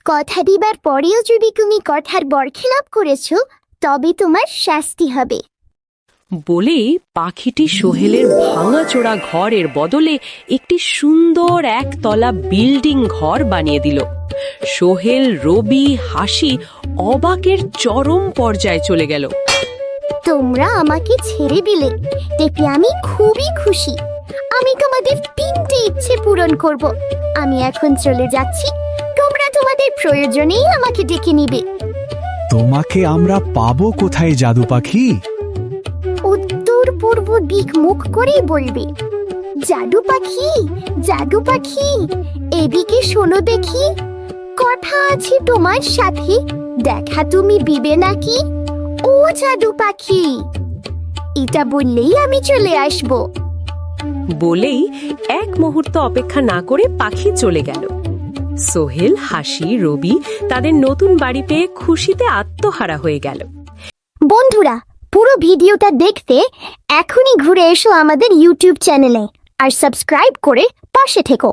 কথা দিবার পরেও যদি তুমি কথার বরখেলাপ করেছো তবে তোমার শাস্তি হবে। বলেই পাখিটি সোহেলের ভাঙাচোরা ঘরের বদলে একটি সুন্দর একতলা বিল্ডিং ঘর বানিয়ে দিল। সোহেল, রবি, হাসি অবাকের চরম পর্যায়ে চলে গেল। তোমরা আমাকে ছেড়ে দিলে দেখে আমি খুবই খুশি। আমি তোমাদের 3টে ইচ্ছে পূরণ করব। আমি এখন চলে যাচ্ছি, তোমরা তোমাদের প্রয়োজনেই আমাকে ডেকে নিবে। তোমাকে আমরা পাবো কোথায় জাদু পাখি? উত্তর পূর্ব দিক মুখ করেই বলবে, জাদু পাখি, জাদু পাখি, এদিকে শোনো দেখি, কথা আছে তোমার সাথে, দেখা তুমি দিবে নাকি? ও জাদু পাখি, এটা বললেই আমি চলে আসব। বলেই এক মুহূর্ত অপেক্ষা না করে পাখি চলে গেল। সোহেল, হাসি, রবি তাদের নতুন বাড়ি পেয়ে খুশিতে আত্মহারা হয়ে গেল। বন্ধুরা, পুরো ভিডিওটা দেখতে এখনই ঘুরে এসো আমাদের ইউটিউব চ্যানেলে আর সাবস্ক্রাইব করে পাশে থেকো।